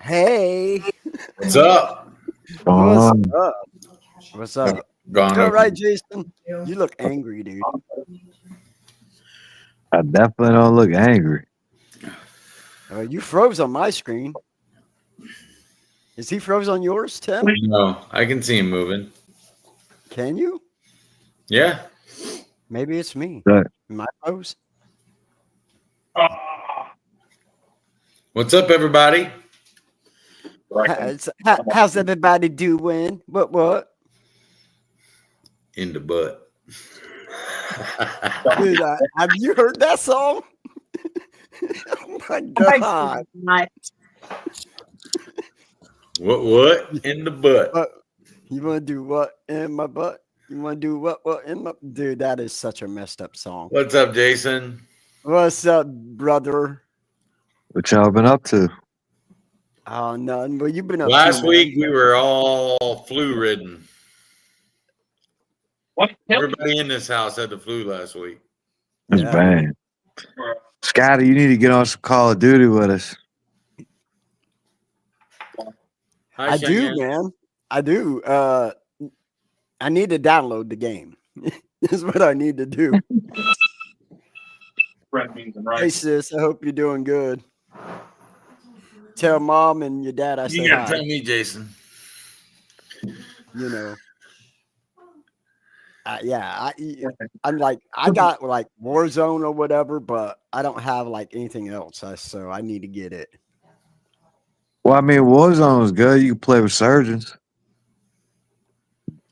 Hey, What's up? what's Um, up? What's up? Gone You all over. right, Jason? You look angry, dude. I definitely don't look angry. You froze on my screen. Is he froze on yours, Tim? No, I can see him moving. Can you? Yeah. Maybe it's me. But Am I froze? What's up, everybody? How's everybody doing? What? In the butt. Dude, have you heard that song? Oh my god. What? In the butt. What? You want to do what in my butt? You want to do what in my... Dude, that is such a messed up song. What's up, Jason? What's up, brother? what y'all been up to? Oh, nothing. Well, you've been up Last to, week we were all flu ridden. Everybody in this house had the flu last week. It's Yeah. bad. Scotty, you need to get on some Call of Duty with us. Hi, I do, Cheyenne. man. I do. I need to download the game. That's what I need to do. Hey, sis, I hope you're doing good. Tell mom and your dad I You said gotta hi. tell me, Jason. You know. Yeah, I'm like, I got like Warzone or whatever, but I don't have like anything else. So I need to get it. Well, I mean, Warzone's good. You can play with surgeons.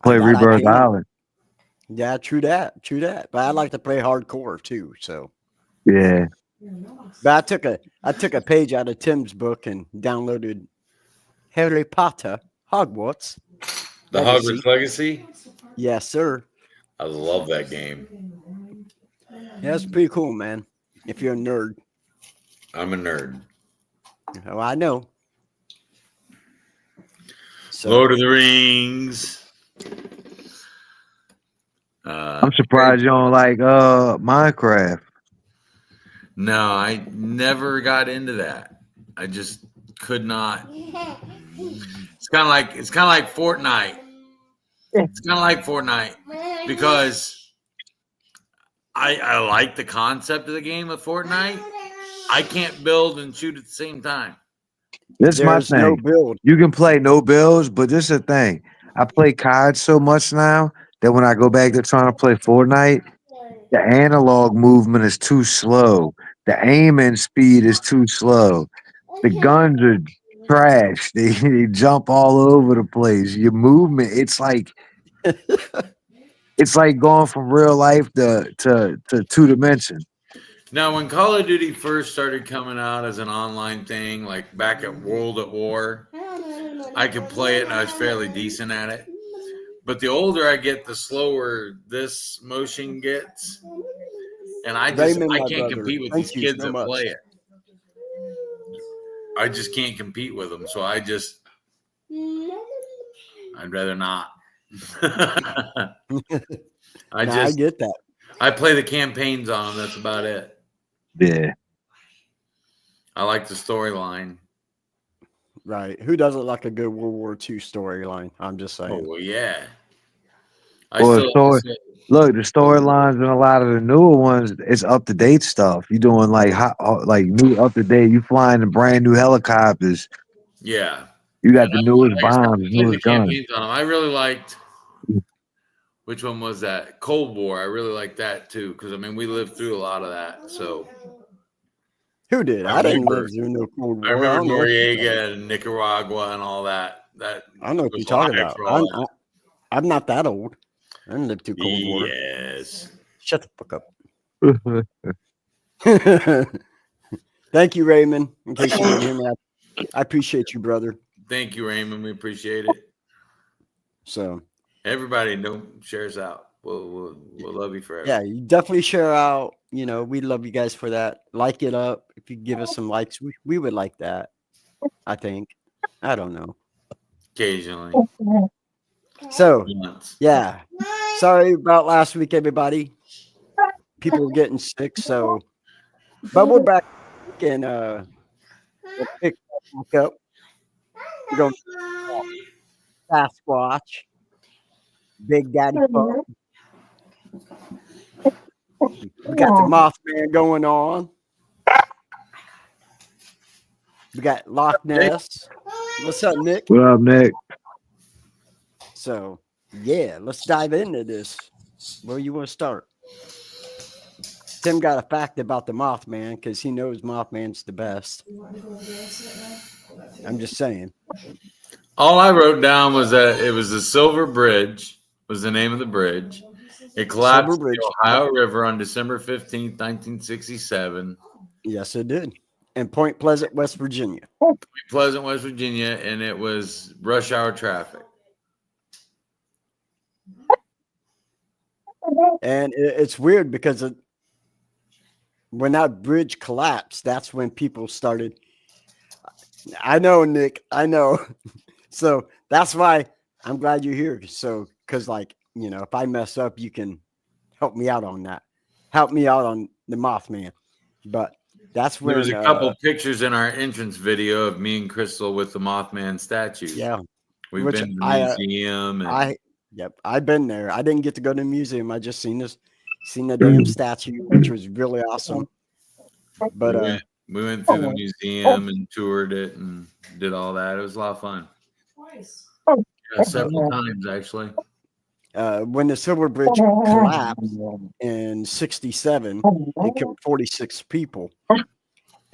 Play That I Rebirth can. Island. Yeah, true that. But I like to play hardcore too. So, Yeah. but I took a page out of Tim's book and downloaded Harry Potter Hogwarts The Legacy. Hogwarts Legacy. Yes, sir. I love that game. Yeah, it's pretty cool, man. If you're a nerd. I'm a nerd. Oh, I know. So, Lord of the Rings. I'm surprised you don't like Minecraft. No, I never got into that. I just could not. It's kind of like Fortnite. It's kind of like Fortnite because I like the concept of the game of Fortnite. I can't build and shoot at the same time. This is my there's no thing. build. You can play no builds, but this is the thing. I play COD so much now that when I go back to trying to play Fortnite, the analog movement is too slow. The aiming speed is too slow. The guns are trash. They jump all over the place. Your movement, it's like going from real life to two dimension. Now, when Call of Duty first started coming out as an online thing, like back at World at War, I could play it and I was fairly decent at it. But the older I get, the slower this motion gets. And I Raymond, my can't brother, compete with thank these you kids so that much. play it. I just can't compete with them. So I'd rather not. I get that. I play the campaigns on them. That's about it. Yeah. I like the storyline. Right. Who doesn't like a good World War II storyline? I'm just saying. Oh, well, yeah. Look, the storylines in a lot of the newer ones, it's up to date stuff. You doing like new up to date. You flying the brand new helicopters. Yeah. You got the newest Like I said, I bombs, played the newest guns. campaigns on them. I really liked. Which one was that? Cold War. I really liked that too, because I mean we lived through a lot of that. So Who did? I didn't live through no Cold War. I remember Noriega and Nicaragua and all that. That I don't know what was you're talking live about. for all that. I'm not that old. I didn't live through Cold War. Yes. Shut the fuck up. Thank you, Raymond. In case you didn't hear me, I appreciate you, brother. Thank you, Raymond. We appreciate it. So everybody, don't share us out. We'll love you forever. Yeah, you definitely share out. You know, we love you guys for that. Like it up. If you give us some likes, we would like that. I think. I don't know. Occasionally. So yeah. Sorry about last week, everybody. People were getting sick, so but we're back and We'll pick that back up. We're going to Sasquatch, Big Daddy Pup. We got the Mothman going on. We got Loc Ness. What's up, Nick? What up, Nick? So, yeah, let's dive into this. Where you want to start? Tim got a fact about the Mothman because he knows Mothman's the best. I'm just saying. All I wrote down was that it was the Silver Bridge, was the name of the bridge. It collapsed in the Ohio River on December 15th, 1967. Yes, it did. In Point Pleasant, West Virginia. Point Pleasant, West Virginia, and it was rush hour traffic. And it's weird because when that bridge collapsed, that's when people started. I know, Nick. I know. So that's why I'm glad you're here. So, because, like, you know, if I mess up, you can help me out on that. Help me out on the Mothman. But that's when there was a couple pictures in our entrance video of me and Crystal with the Mothman statue. Yeah, we've been to the museum. Yep, I've been there. I didn't get to go to the museum. I just seen the damn statue, which was really awesome. But we went through the museum and toured it and did all that. It was a lot of fun. Twice. Yeah, several times actually. When the Silver Bridge collapsed in '67, it killed 46 people,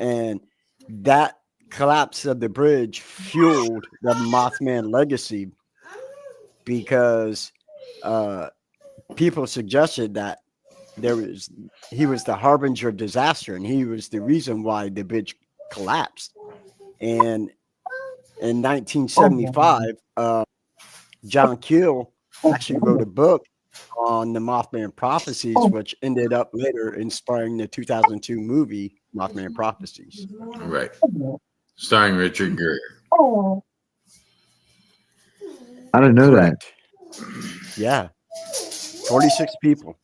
and that collapse of the bridge fueled the Mothman legacy because people suggested that he was the harbinger of disaster, and he was the reason why the bridge collapsed. And in 1975, John Keel actually wrote a book on the Mothman prophecies, which ended up later inspiring the 2002 movie Mothman Prophecies. Right. Starring Richard Gere. I didn't know that. Yeah. 46 people.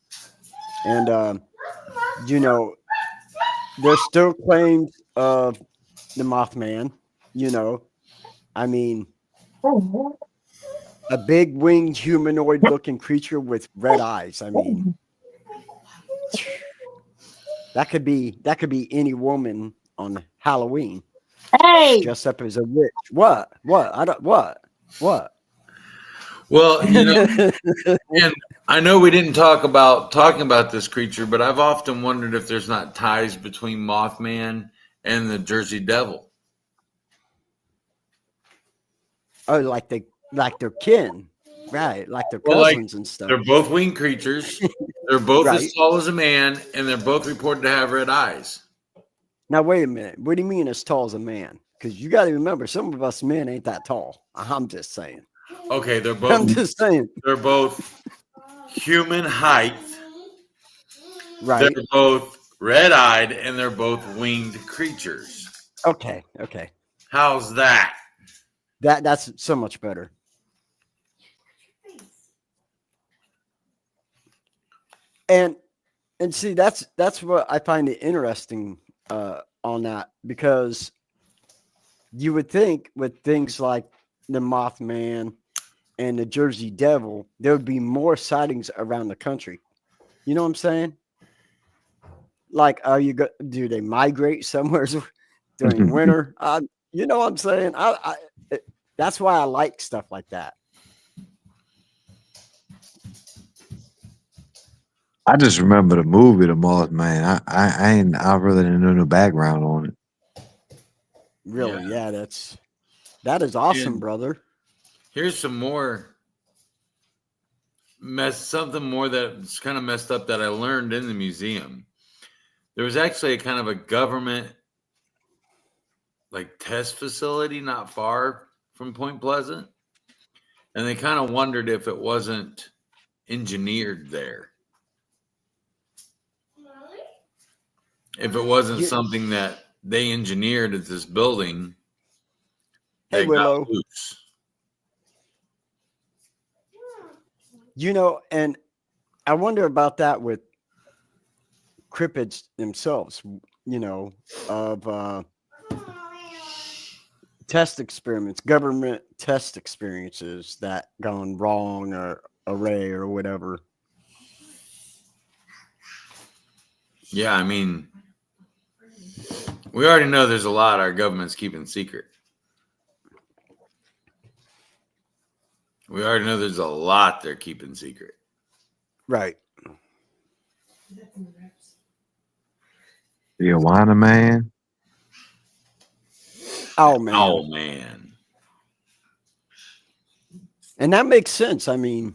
And, you know, there's still claims of the Mothman, you know. I mean, a big winged humanoid looking creature with red eyes. I mean, that could be any woman on Halloween. Hey, Dressed up as a witch. What? Well, you know, and I know we didn't talking about this creature, but I've often wondered if there's not ties between Mothman and the Jersey Devil. Oh, like their kin, right? Like their cousins and stuff. They're both winged creatures. They're both as tall as a man, and they're both reported to have red eyes. Now, wait a minute. What do you mean as tall as a man? Because you got to remember, some of us men ain't that tall. I'm just saying. Okay, they're both. I'm just saying. They're both human height. Right. They're both red-eyed, and they're both winged creatures. Okay. How's that? That's so much better. And see, that's what I find it interesting on that, because you would think with things like the Mothman and the Jersey Devil, there would be more sightings around the country. You know what I'm saying? Like, do they migrate somewhere during winter? You know what I'm saying? That's why I like stuff like that. I just remember the movie, The Mothman. I really didn't know no background on it. Really? Yeah, that is awesome, brother. Here's some more something more that's kind of messed up that I learned in the museum. There was actually a kind of a government test facility not far from Point Pleasant, and they kind of wondered if it wasn't engineered there. If it wasn't something that they engineered at this building. Hey, Willow. You know, and I wonder about that with cryptids themselves, you know, of test experiments, government test experiences that gone wrong or array or whatever. Yeah, I mean, we already know there's a lot our government's keeping secret. We already know there's a lot they're keeping secret. Right. The Iguana Man. Oh man. Oh man. And that makes sense. I mean,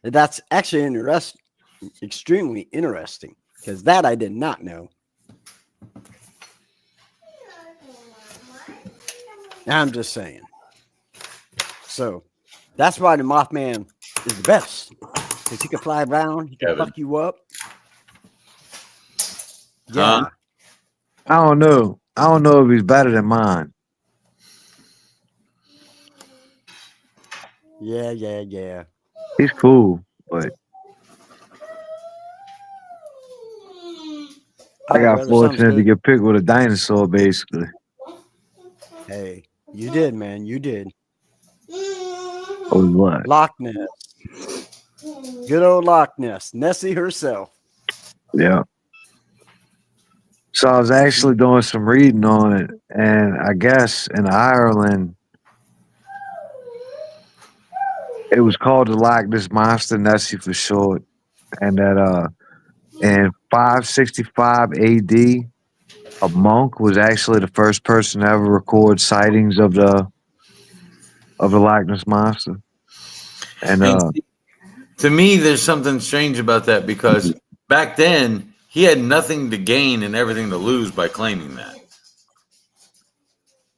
that's actually interesting, extremely interesting, because that I did not know. I'm just saying. So that's why the Mothman is the best, because he can fly around, he can Kevin. fuck you up. Yeah. Huh? I don't know. I don't know if he's better than mine. Yeah. He's cool, but I All right, got brother. Sounds fortunate to good. get picked with a dinosaur, basically. Hey, you did, man. You did. Or what? Loc Ness. Good old Loc Ness. Nessie herself. Yeah. So I was actually doing some reading on it, and I guess in Ireland, it was called the Loch Ness Monster, Nessie for short, and that in 565 AD, a monk was actually the first person to ever record sightings of the Loch Ness Monster. And And to me, there's something strange about that because back then he had nothing to gain and everything to lose by claiming that.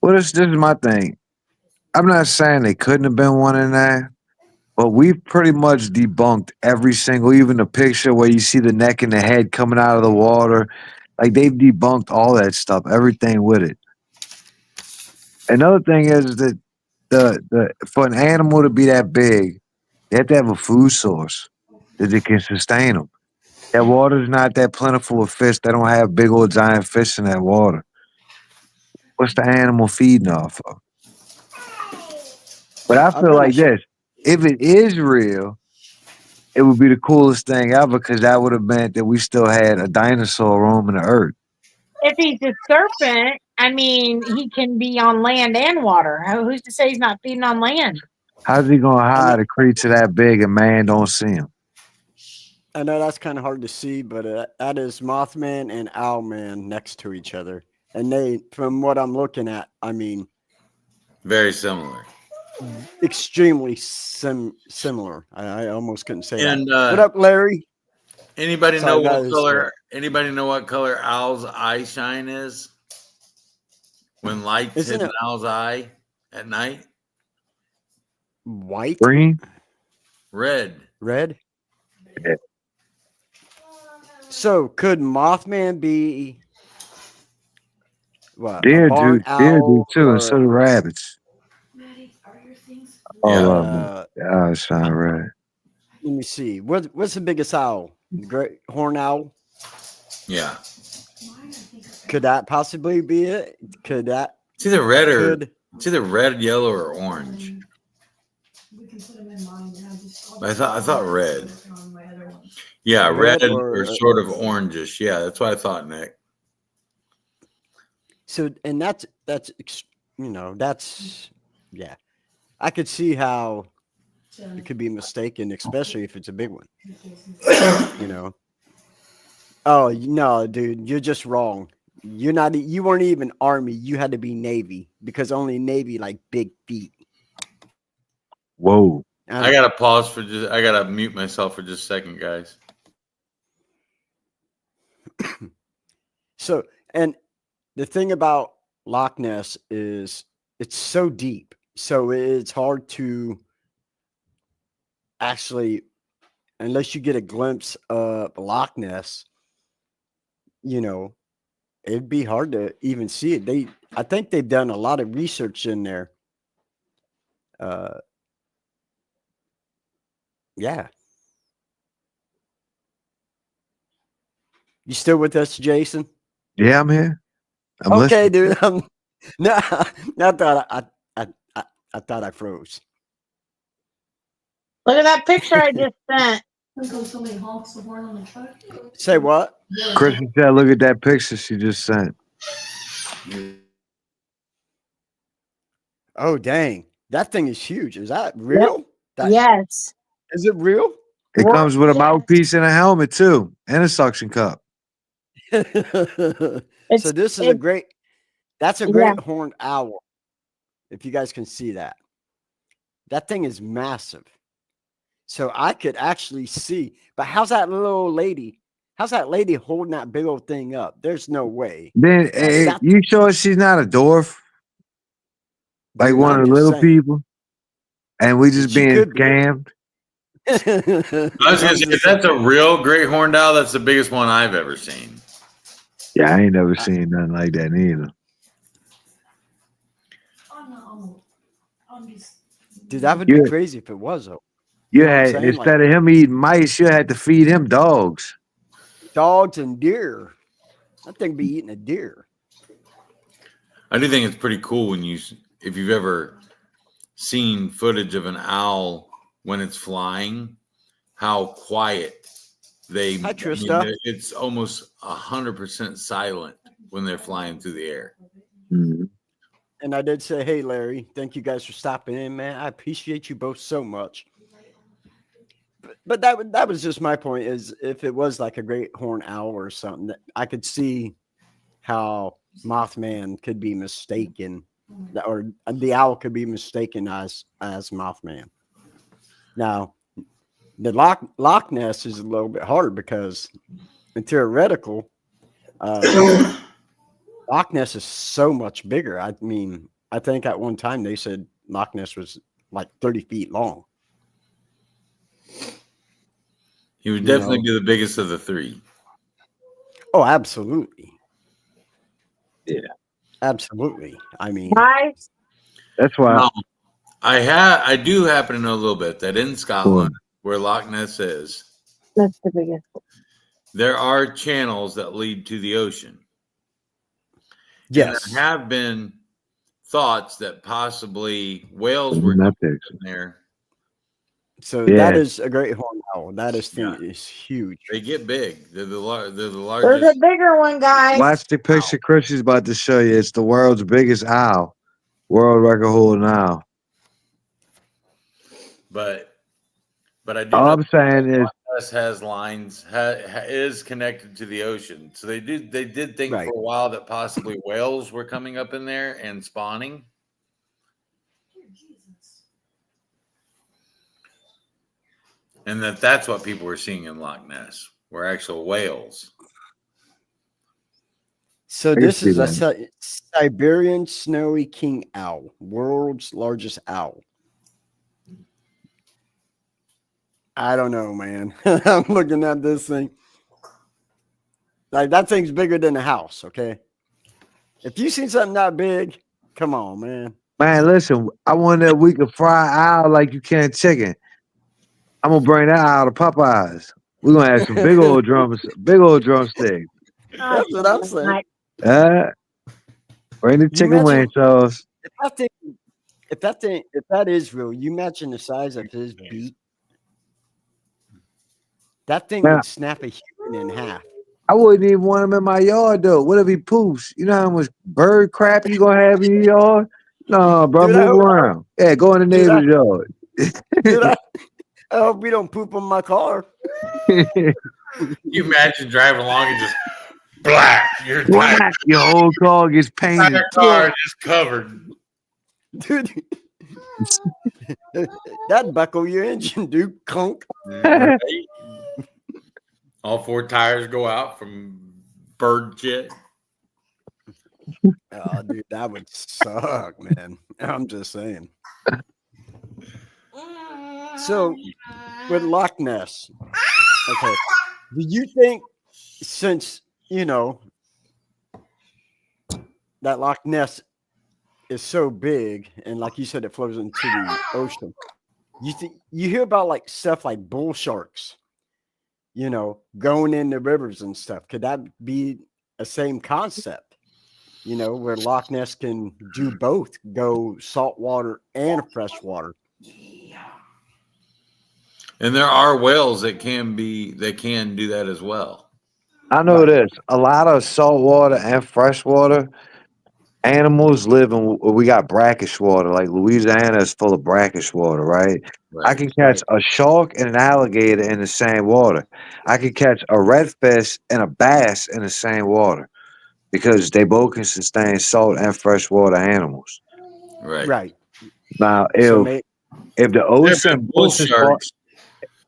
well, this is my thing. I'm not saying they couldn't have been one in there, but we've pretty much debunked every single, even the picture where you see the neck and the head coming out of the water. Like they've debunked all that stuff, everything with it. Another thing is that the for an animal to be that big, they have to have a food source that it can sustain them. That water's not that plentiful of fish. They don't have big old giant fish in that water. What's the animal feeding off of? But I I've feel done a like this: if it is real, it would be the coolest thing ever because that would have meant that we still had a dinosaur roaming the earth. If he's a serpent, I mean, he can be on land and water. Who's to say he's not feeding on land? How's he gonna I know, hide a creature that big and man don't see him? I know that's kind of hard to see, but that is Mothman and Owlman next to each other. And they, from what I'm looking at, I mean, Very similar. extremely similar. I almost couldn't say And that. What up, Larry? anybody Sorry, know that what is, color? Anybody know what color owl's eye shine is? When lights Isn't hit an it owl's eye at night, white? Green? red. Red? Yeah. So could Mothman be what, a Deer barn do owl too, and so or do rabbits. All Yeah. of them. Yeah, shine red. let me see. What's the biggest owl? The great horn owl? Yeah. Could that possibly be it? Could that It's either red or could it's either red, yellow, or orange. I thought red. Yeah, red red or sort of orangish. Yeah, that's what I thought, Nick. so and that's that's yeah. I could see how it could be mistaken, especially if it's a big one. you know. Oh no, dude, you're just wrong. You weren't even Army. You had to be Navy because only Navy like big feet. Whoa. I gotta pause for just. I gotta mute myself for just a second, guys. So, and the thing about Loch Ness is it's so deep, so it's hard to actually, unless you get a glimpse of Loch Ness, it'd be hard to even see it. I think they've done a lot of research in there. Yeah. You still with us, Jason? Yeah, I'm here. I'm Okay, listening. dude. No, I thought I thought I froze. Look at that picture I just sent. Say what? Christian said, "Look at that picture she just sent." Oh dang, that thing is huge. Is that Yep. real? That Yes. is it real? It Wor- comes with a mouthpiece and a helmet too, and a suction cup. So It's this is a it, great. That's a yeah. great horned owl. If you guys can see that, that thing is massive. So I could actually see. But how's that little old lady? How's that lady holding that big old thing up? There's no way. Then, That you sure she's not a dwarf, like dude, one I'm of the just little saying. people, and we just She being could be. scammed? I was going I'm to say, if just that's a real great horned owl, that's the biggest one I've ever seen. Yeah, I ain't never I- seen nothing like that neither. dude, that would be You, crazy if it was though. you You know what I'm had saying? Like instead of him eating mice, you had to feed him dogs. dogs and deer. That thing be eating a deer. I do think it's pretty cool if you've ever seen footage of an owl when it's flying, how quiet Hi, Trista. it's almost 100% silent when they're flying through the air. Mhm. And I did say, hey, Larry, thank you guys for stopping in, man. I appreciate you both so much. But that was just my point is if it was like a great horned owl or something, that I could see how Mothman could be mistaken or the owl could be mistaken as Mothman. Now, the Loch Ness is a little bit harder because in theoretical, Loch Ness is so much bigger. I mean, I think at one time they said Loch Ness was like 30 feet long. He would You definitely know? be the biggest of the three. Oh, absolutely. Yeah. Absolutely. I mean, Guys, That's why. Now, I do happen to know a little bit that in Scotland, where Loch Ness is, that's the biggest. there are channels that lead to the ocean. yes. And there have been thoughts that possibly whales In were that in picture. there. So Yeah. that is a great horned owl. That is thing Yeah. is huge. They get big. They're the There's largest. a bigger one, guys. Watch the picture Chris is about to show you. It's the world's biggest owl. World record holding owl. But I do All know I'm saying is, Loch Ness has lines is connected to the ocean. So they did think Right. for a while that possibly whales were coming up in there and spawning. And that's what people were seeing in Loch Ness were actual whales. So can this see is a that. Siberian snowy king owl, world's largest owl. I don't know, man. I'm looking at this thing. Like that thing's bigger than a house, okay? If you seen something that big, come on, man. Man, listen, I wonder if we could fry owl like you can chicken. I'm gonna bring that owl to Popeyes. We're gonna have some big old drumsticks. That's what I'm saying. Bring the You chicken wing imagine sauce. if that is real, you imagine the size of his beak. That thing Man, would snap a human in half. I wouldn't even want him in my yard though. What if he poops? You know how much bird crap you gonna have in your yard? No, bro, Dude, move around. Yeah, go in the Dude, neighbor's yard. dude, I hope we don't poop on my car. You imagine driving along and just black. Your Black, your whole car gets painted. entire car just covered. Dude, that'd buckle your engine, dude. Conk. Right? All four tires go out from bird shit. Oh, dude, that would suck, man. I'm just saying. So, with Loch Ness, okay, do you think since, that Loch Ness is so big and like you said, it flows into the ocean, you hear about like stuff like bull sharks, going in the rivers and stuff. Could that be a same concept? where Loch Ness can do both, go saltwater and freshwater. And there are whales that can do that as well. I know Right. this. A lot of saltwater and freshwater animals live in. We got brackish water, like Louisiana is full of brackish water, right? I Right. can catch Right. a shark and an alligator in the same water. I can catch a redfish and a bass in the same water because they both can sustain salt and freshwater animals. Right. Right. Now, So if the There have been ocean bull pushes hard, sharks.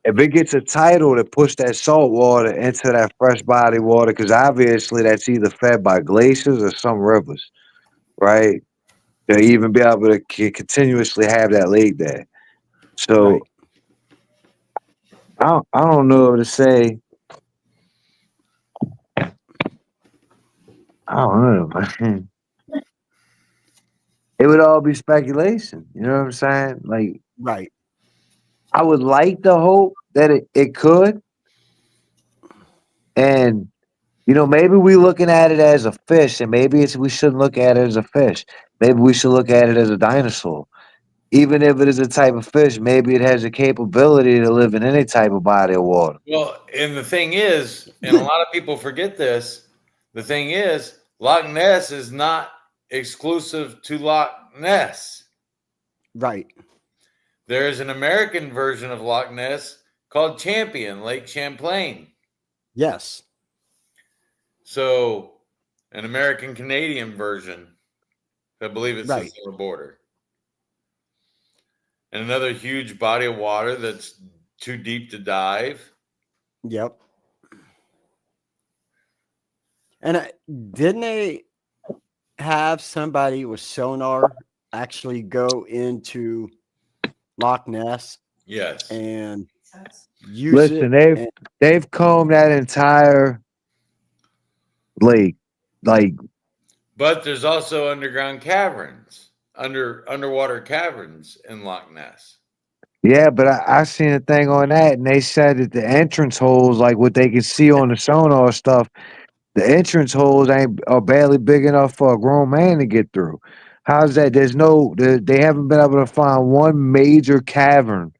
if it gets a title to push that salt water into that fresh body water, because obviously that's either fed by glaciers or some rivers, right? To even be able to continuously have that lake there. So right. I don't know to say. I don't know, man. It would all be speculation. You know what I'm saying? Like Right. I would like to hope that it could, and maybe we looking at it as a fish, and maybe we shouldn't look at it as a fish. Maybe we should look at it as a dinosaur. Even if it is a type of fish, maybe it has the capability to live in any type of body of water. Well, and the thing is, and a lot of people forget this, the thing is, Loch Ness is not exclusive to Loch Ness. Right. There is an American version of Loch Ness called Champion, Lake Champlain. Yes. So, an American Canadian version. I believe it Right. sits on the border. And another huge body of water that's too deep to dive. Yep. And didn't they have somebody with sonar actually go into Loch Ness Yes. and use Listen, it? they've combed that entire lake. Like, But there's also underground caverns, underwater caverns in Loch Ness. yeah, but I seen a thing on that, and they said that the entrance holes, like what they can see on the sonar stuff, the entrance holes are barely big enough for a grown man to get through. How's that? They haven't been able to find one major cavern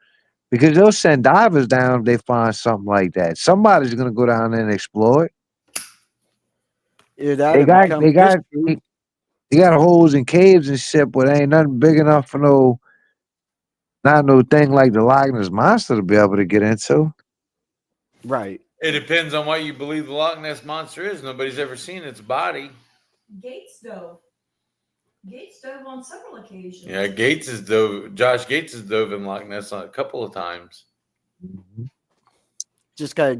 because they'll send divers down if they find something like that. Somebody's gonna go down there and explore it. It They either got become they fish got food. they got holes and caves and shit, but ain't nothing big enough for not no thing like the Loch Ness monster to be able to get into. Right. It depends on what you believe the Loch Ness monster is. Nobody's ever seen its body. Gates dove. Gates dove on several occasions. Yeah, Josh Gates has dove in Loch Ness a couple of times. Just gotta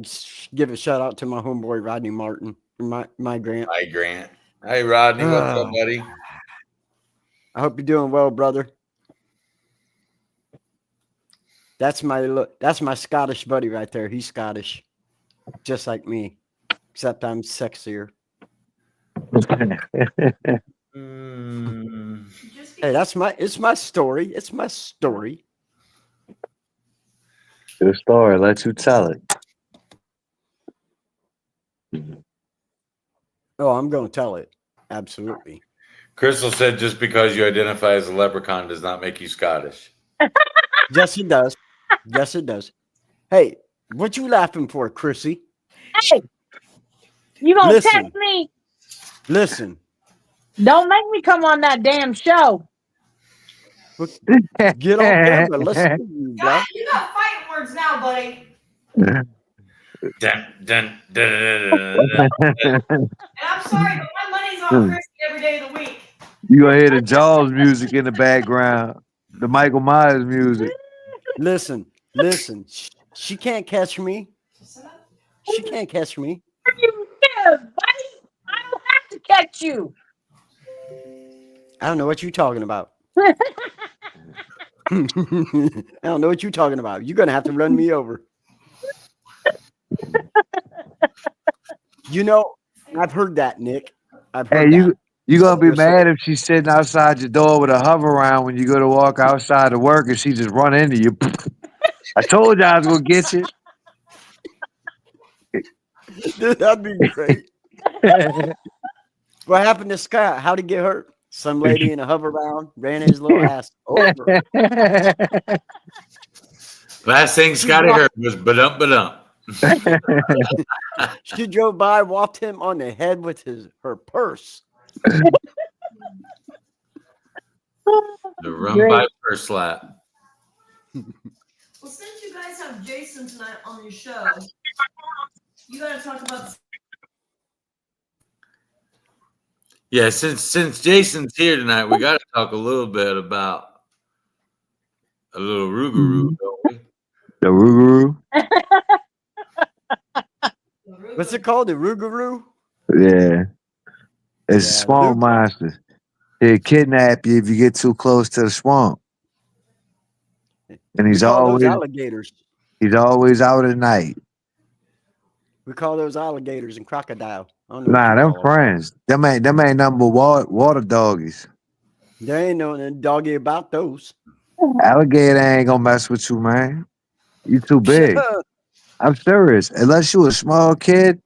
give a shout out to my homeboy Rodney Martin, my Grant. Hi, Grant. Hey, Rodney. What's up, buddy? I hope you're doing well, brother. That's my Scottish buddy right there. He's Scottish, just like me, except I'm sexier. Mm. Hey, it's my story. It's my story. Good story. Let you tell it. Oh, I'm going to tell it. Absolutely. Crystal said just because you identify as a leprechaun does not make you Scottish. Yes, it does. Yes, it does. Hey, what you laughing for, Chrissy? Hey, you gonna Listen. text me? Listen. Don't make me come on that damn show. Get off camera. Listen to you, bro. You got fighting words now, buddy. Dun, dun, dun, dun, dun, dun. And I'm sorry, but my money's on Christy every day of the week. You gonna hear the Jaws music in the background, the Michael Myers music. Listen. She can't catch me. She can't catch me. You scared, buddy. I don't have to catch you. I don't know what you're talking about. I don't know what you're talking about. You're gonna have to run me over. I've heard that, Nick. I've Hey, heard that. you gonna be Yes, sir. mad if she's sitting outside your door with a hover around when you go to walk outside to work and she just run into you. I told you I was gonna get you. That'd be great. What happened to Scott? How'd he get hurt? Some lady in a hover round ran his little ass over. Last thing She Scotty walked, heard was ba-dump, ba-dump. she drove by, walked him on the head with her purse. The rum Great. by purse slap. Well, since you guys have Jason tonight on your show, you got to talk about. Yeah, since Jason's here tonight, we got to talk a little bit about a little Rougarou, don't we? The Rougarou. What's it called? The Rougarou? Yeah. It's Yeah, swamp Luke. monsters. He'll kidnap you if you get too close to the swamp. And We he's call those always alligators. out at night. We call those alligators and crocodile. I don't know what Nah, you them call them. friends. Them ain't nothing but water doggies. There ain't no doggy about those. Alligator ain't gonna mess with you, man. You too Shut big. up. I'm serious. Unless you a small kid,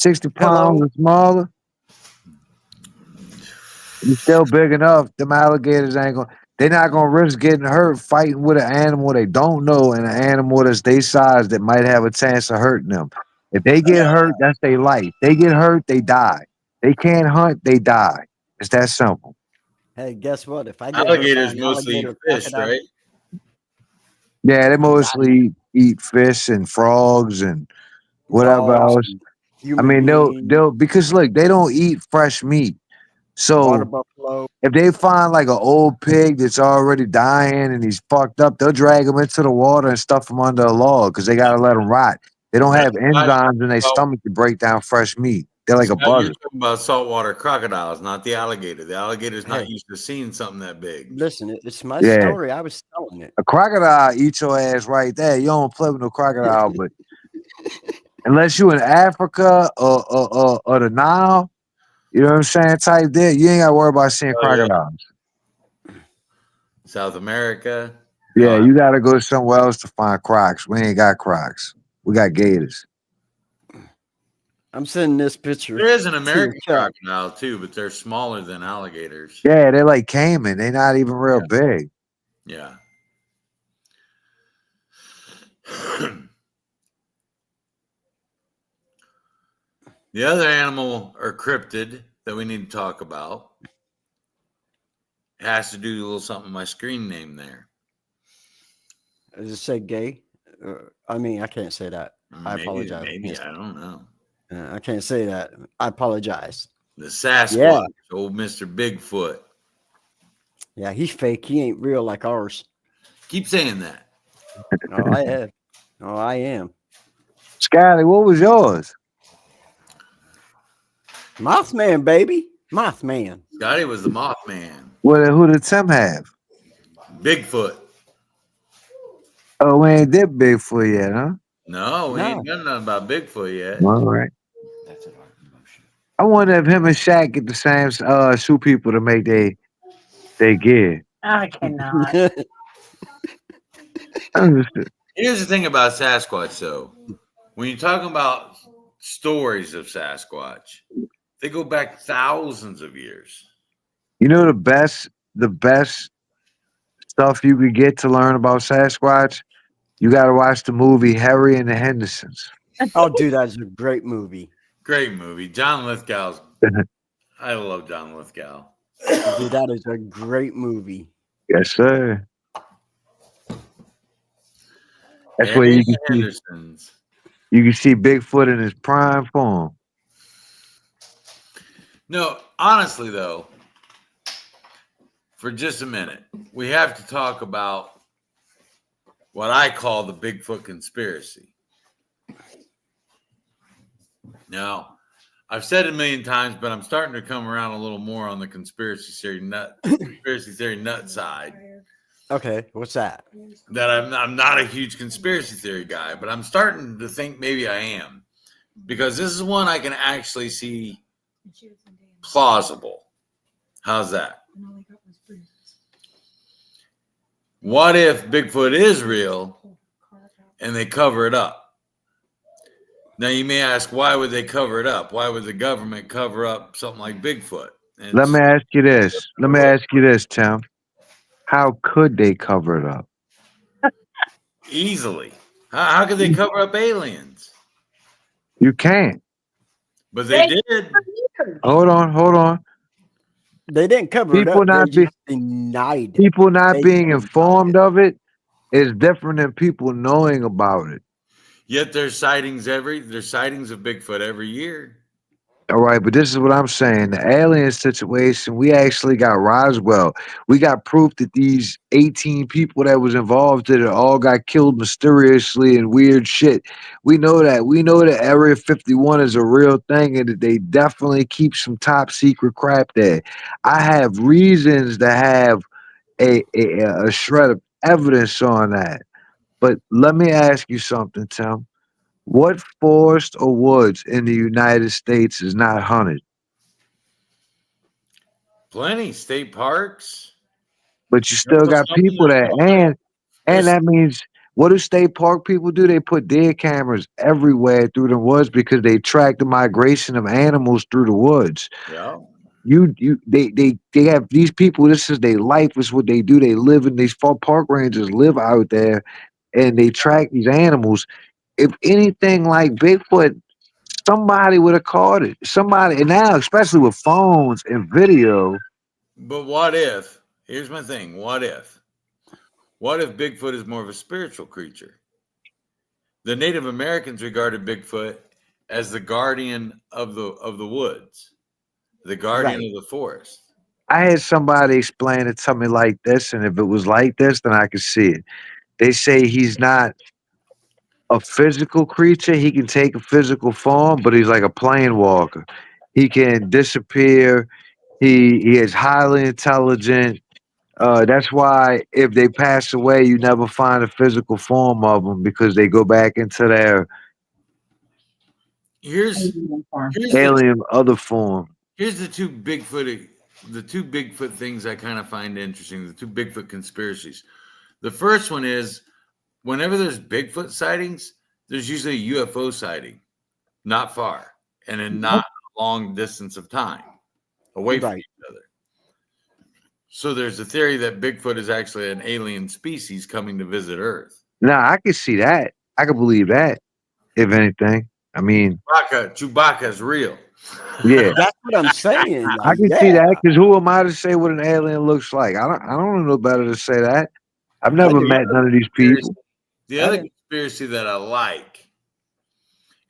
60 pounds Hello. or smaller, you still big enough. Them alligators ain't gonna. They're not gonna risk getting hurt fighting with an animal they don't know and an animal that's their size that might have a chance of hurting them. If they get hurt, that's their life. They get hurt, they die. They can't hunt, they die. It's that simple. Hey, guess what? If I get hurt by Alligators an mostly eat alligator, fish, crocodile, right? Yeah, they mostly eat fish and frogs and whatever dogs, else. and I human mean, beings, they'll because look, they don't eat fresh meat. water So buffalo. if they find like an old pig that's already dying and he's fucked up, they'll drag him into the water and stuff him under a log because they gotta let him rot. They don't have enzymes in their stomach to break down fresh meat. They're like a Scott, you're buzzard. talking about saltwater crocodiles, not the alligator. The alligator's not Hey, used to seeing something that big. listen, it's my Yeah, story. I was telling it. a crocodile eat your ass right there. You don't play with no crocodile, but unless you in Africa or the Nile, you know what I'm saying? Type there, you ain't gotta worry about seeing Oh, yeah. crocodiles. South America. Yeah, No, you gotta go somewhere else to find crocs. We ain't got crocs. We got gators. I'm sending this picture. there is an to American the chat. crocodile too, but they're smaller than alligators. Yeah, they're like caiman. They're not even real big. Yeah. The other animal or cryptid that we need to talk about has to do a little something with my screen name there. Does it say gay? I mean, I can't say that. I apologize. Maybe I don't know. I can't say that. I apologize. The Sasquatch, Yeah. old Mr. Bigfoot. Yeah, he's fake. He ain't real like ours. Keep saying that. Oh, I have. Oh, I am. Scotty, what was yours? Mothman, baby. Mothman. Scotty was the Mothman. Who did Tim have? Bigfoot. Oh, we ain't did Bigfoot yet, huh? No, we No. ain't done nothing about Bigfoot yet. All right. I wonder if him and Shaq get the same shoe people to make they gear. I cannot. Here's the thing about Sasquatch, though. When you're talking about stories of Sasquatch, they go back thousands of years. You know the best stuff you could get to learn about Sasquatch? You gotta watch the movie Harry and the Hendersons. Oh, dude, that's a great movie. Great movie. John Lithgow's. I love John Lithgow. Dude, that is a great movie. Yes, sir. That's where Harry you can and see Henderson's. Bigfoot in his prime form. No, honestly, though, for just a minute, we have to talk about what I call the Bigfoot conspiracy. Now, I've said it a million times, but I'm starting to come around a little more on the conspiracy theory nut side. Okay, what's that? That I'm not a huge conspiracy theory guy, but I'm starting to think maybe I am, because this is one I can actually see plausible. How's that? What if Bigfoot is real and they cover it up? Now you may ask, why would they cover it up? Why would the government cover up something like Bigfoot? Let me ask you this. Let me ask you this, Tim. How could they cover it up? Easily. How could they cover up aliens? You can't. But they did. Hold on. They didn't cover it People up. They not be just denied it. people not They being denied informed of it is different than people knowing about it. Yet there's sightings of Bigfoot every year. All right, but this is what I'm saying. The alien situation, we actually got Roswell. We got proof that these 18 people that was involved in it all got killed mysteriously and weird shit. We know that. We know that Area 51 is a real thing and that they definitely keep some top secret crap there. I have reasons to have a shred of evidence on that. But let me ask you something, Tim. What forest or woods in the United States is not hunted? Plenty state parks. But you still got people that and that means what do state park people do? They put deer cameras everywhere through the woods because they track the migration of animals through the woods. Yeah. They have these people, this is their life, is what they do. They live in these park rangers live out there and they track these animals. If anything like Bigfoot, somebody would have caught it. Somebody, and now, especially with phones and video. But what if? Here's my thing. What if? What if Bigfoot is more of a spiritual creature? The Native Americans regarded Bigfoot as the guardian of the woods, the guardian of the forest. I had somebody explain it to me like this, and if it was like this, then I could see it. They say he's not a physical creature. He can take a physical form, but he's like a plane walker. He can disappear. He is highly intelligent. That's why if they pass away, you never find a physical form of them because they go back into their Here's alien other form. Here's the two Bigfoot things I kind of find interesting, the two Bigfoot conspiracies. The first one is whenever there's Bigfoot sightings, there's usually a UFO sighting, not far, and in not a long distance of time away from each other. So there's a theory that Bigfoot is actually an alien species coming to visit Earth. Nah, I can see that. I can believe that, if anything. I mean, Chewbacca is real. Yeah, that's what I'm saying. I can see that because who am I to say what an alien looks like? I don't know better to say that. I've never met none of these people. The other conspiracy that I like,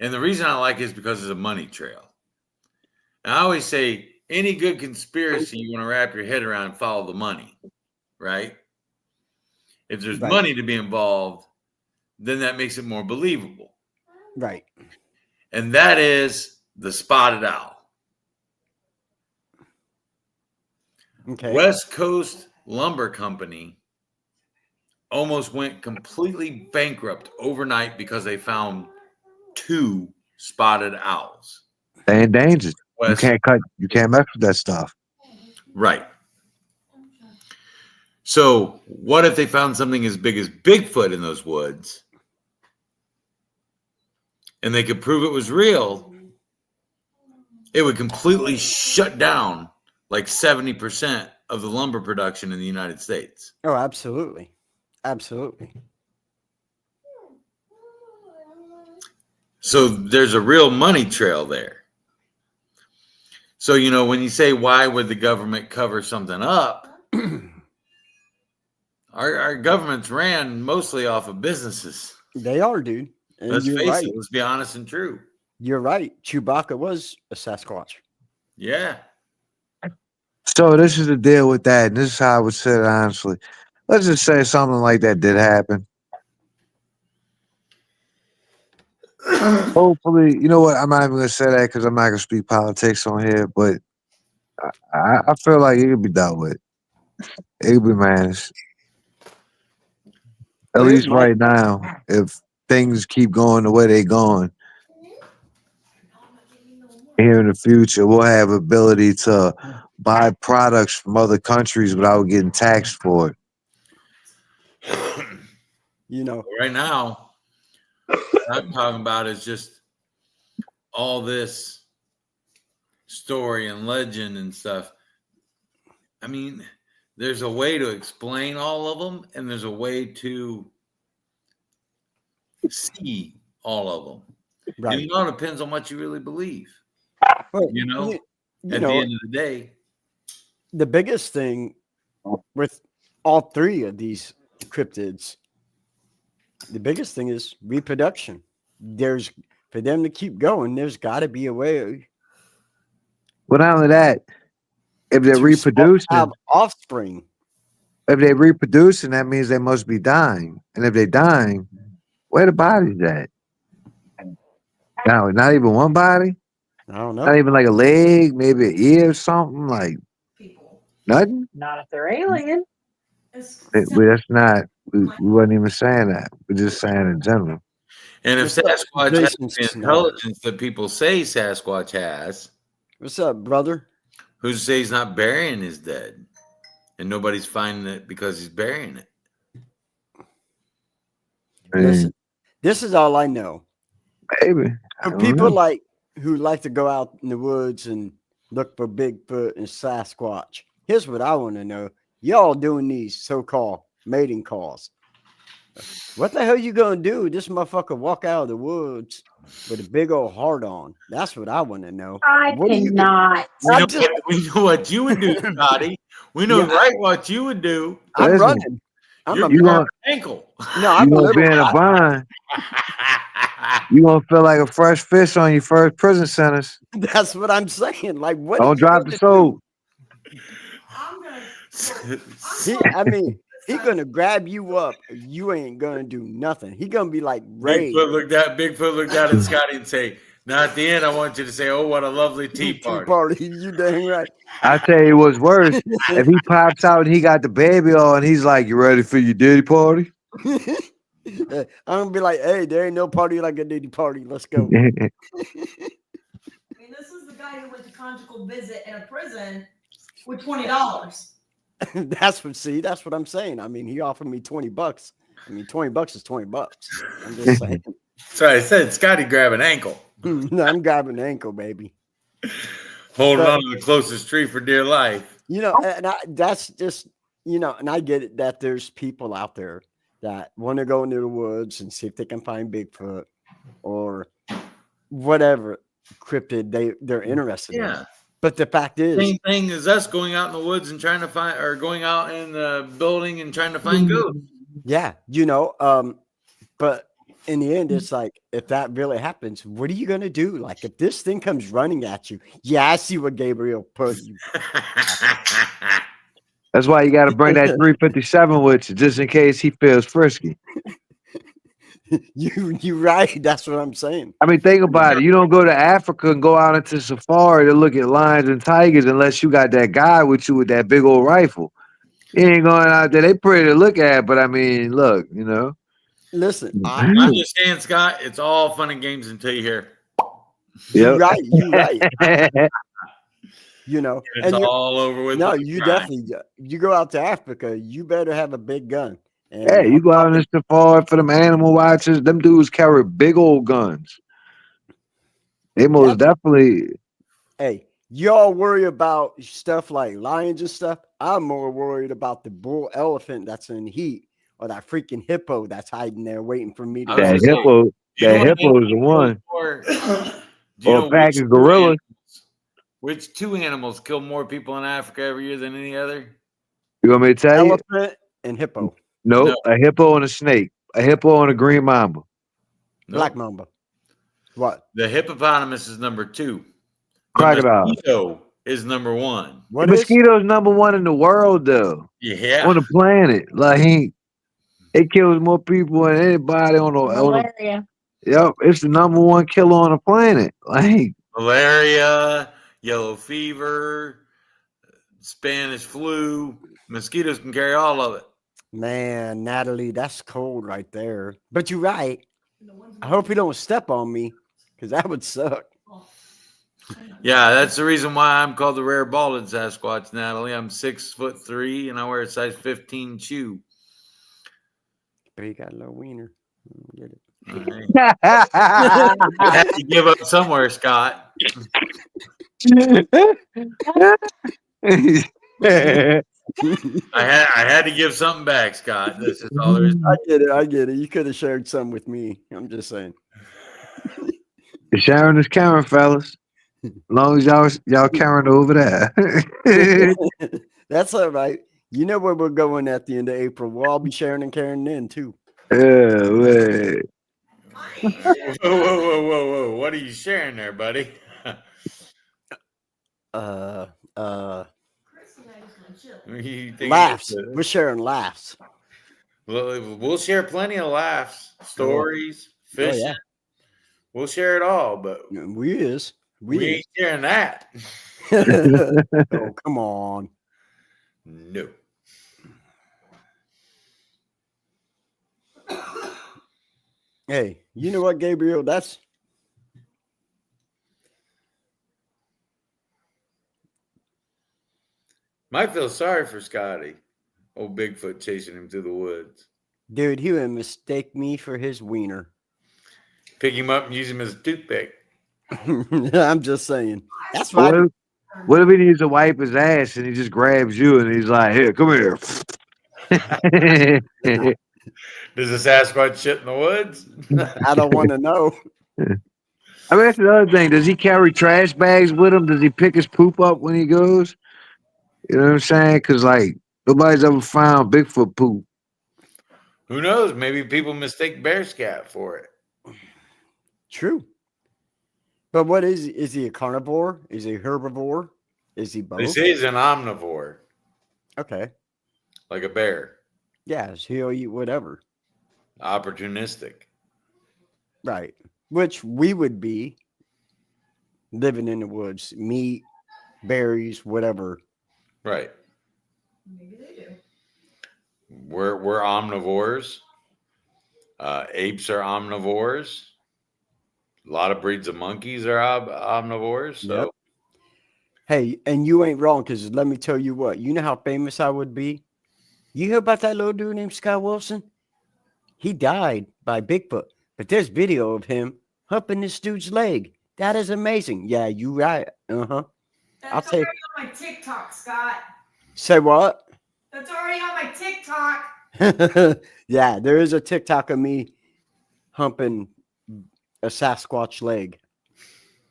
and the reason I like it is because it's a money trail. And I always say, any good conspiracy, you want to wrap your head around and follow the money, right? If there's money to be involved, then that makes it more believable. Right. And that is the spotted owl. Okay. West Coast Lumber Company almost went completely bankrupt overnight because they found 2 spotted owls. They endangered. You can't mess with that stuff. Right. So what if they found something as big as Bigfoot in those woods and they could prove it was real? It would completely shut down like 70% of the lumber production in the United States. Oh, absolutely. Absolutely. So there's a real money trail there. So, when you say, why would the government cover something up? Our governments ran mostly off of businesses. They are, dude. And Let's face it. Let's be honest and true. You're right. Chewbacca was a Sasquatch. Yeah. So this is the deal with that. And this is how I would say it honestly. Let's just say something like that did happen. Hopefully, you know what? I'm not even going to say that because I'm not going to speak politics on here. But I feel like it could be dealt with. It could be managed. At least right now, if things keep going the way they're going. Here in the future, we'll have ability to buy products from other countries without getting taxed for it. Right now, what I'm talking about is just all this story and legend and stuff, I mean, there's a way to explain all of them, and there's a way to see all of them. Right. And it all depends on what you really believe. Well, You know, you at know, the end of the day, the biggest thing with all three of these cryptids, the biggest thing is reproduction. There's for them to keep going, there's got to be a way Well, not only that, if they're to reproducing, have offspring. that means they must be dying. And if they're dying, where the bodies at? Now, not even one body, I don't not know. even like a leg, maybe an ear or something, like People. nothing. Not if they're alien. It's That's not. We wasn't even saying that. We're just saying in general. and if What's up, Sasquatch has Jason the Snyder? intelligence that people say Sasquatch has, What's up, brother? who's to say he's not burying his dead? And nobody's finding it because he's burying it. Listen, this is all I know. Maybe. I For don't people know. like who like to go out in the woods and look for Bigfoot and Sasquatch, here's what I want to know. Y'all doing these so-called mating calls. What the hell you gonna do? This motherfucker walk out of the woods with a big old heart on. That's what I want to know. I What are you cannot. We know what you would do, Scotty. We know Yeah. right what you would do. I'm Listen, running. I'm You're a you grabbing gonna an ankle. no, I'm you a gonna be little in a bind. You gonna feel like a fresh fish on your first prison sentence. That's what I'm saying. Like, what are Don't you drop gonna the soap. I'm gonna. do? I mean, he gonna grab you up. You ain't gonna do nothing. He gonna be like Ray. Bigfoot looked out at Scotty and say, "Now at the end, I want you to say, oh, what a lovely tea party." You dang right. I tell you what's worse. If he pops out and he got the baby on, he's like, "You ready for your daddy party?" I'm gonna be like, hey, there ain't no party like a diddy party. Let's go. I mean, this is the guy who went to conjugal visit in a prison with $20. That's what I'm saying. I mean, he offered me $20. I mean, $20 is $20. I'm just saying. So I said, Scotty grab an ankle, No, I'm grabbing the ankle, baby. holding But- on to the closest tree for dear life. You know, and that's just, and I get it that there's people out there that want to go into the woods and see if they can find Bigfoot or whatever cryptid they're interested in. Yeah. But the fact is, Same thing as us going out in the woods and trying to find, or going out in the building and trying to find ghosts. yeah, but in the end, it's like, if that really happens, what are you going to do? Like, if this thing comes running at you, yeah, I see what Gabriel put you. That's why you got to bring that 357 with you, just in case he feels frisky. You right. That's what I'm saying. I mean, think about it. You don't go to Africa and go out into safari to look at lions and tigers unless you got that guy with you with that big old rifle. You ain't going out there. They pretty to look at, but I mean, look, Listen, I'm just saying, Scott, it's all fun and games until you hear. you're Yep. right. You're right. And it's and all over with. no, by the you time. definitely, you go out to Africa, you better have a big gun. And Yeah, you go out in the safari for them animal watchers. Them dudes carry big old guns. They most definitely. Hey, y'all worry about stuff like lions and stuff. I'm more worried about the bull elephant that's in heat, or that freaking hippo that's hiding there waiting for me to. I was That gonna say, hippo. you know That what hippo is the animals one. Do you Or know a pack which of gorillas. Which two animals kill more people in Africa every year than any other? You want me to tell you? Elephant and hippo. Nope. No. A hippo and a snake. A hippo and a green mamba. No. Black mamba. What? The hippopotamus is number 2. The Crocodile. mosquito is number 1. What The is? mosquito's #1 in the world, though. Yeah. On the planet. Like, it kills more people than anybody on the. Malaria. Yep, it's the #1 killer on the planet. Like, Malaria, yellow fever, Spanish flu. Mosquitoes can carry all of it. Man, Natalie, that's cold right there. But you're right. I hope you don't step on me, because that would suck. Yeah, that's the reason why I'm called the rare balded Sasquatch, Natalie. I'm 6'3" and I wear a size 15 shoe. But you got a little wiener. Get it. You had to give up somewhere, Scott. I had to give something back, Scott. That's just all there is. I get it. I get it. You could have shared some with me. I'm just saying. Sharon is Karen, fellas. As long as y'all Karen over there. That's all right. You know where we're going at the end of April. We'll all be sharing and carrying then too. Yeah, man. Whoa. What are you sharing there, buddy? You think Laughs. We're sharing laughs. we'll share plenty of laughs, stories, fishing. yeah. We'll share it all, but We is. we ain't sharing that. Oh, come on. No. Hey, you know what, Gabriel? That's Might feel sorry for Scotty. Old Bigfoot chasing him through the woods. dude, he would mistake me for his wiener. Pick him up and use him as a toothpick. I'm just saying. That's right. What if he needs to wipe his ass and he just grabs you and he's like, "Here, come here." Does the Sasquatch shit in the woods? I don't want to know. I mean, that's another thing. Does he carry trash bags with him? Does he pick his poop up when he goes? You know what I'm saying? Because, like, nobody's ever found Bigfoot poop. Who knows? Maybe people mistake bear scat for it. True. But what is he a carnivore? Is he a herbivore? Is he both? They say he's an omnivore, Okay. like a bear. Yeah, so he'll eat whatever. Opportunistic. Right. Which we would be living in the woods. Meat, berries, whatever. Right. Maybe they do. We're omnivores. Apes are omnivores. A lot of breeds of monkeys are omnivores. So. Yep. Hey, and you ain't wrong, because let me tell you what. You know how famous I would be? You hear about that little dude named Scott Wilson? He died by Bigfoot. But there's video of him humping this dude's leg. That is amazing. Yeah, you right. Uh-huh. That's take- already on my TikTok, Scott. Say what? That's already on my TikTok. Yeah, there is a TikTok of me humping a Sasquatch leg.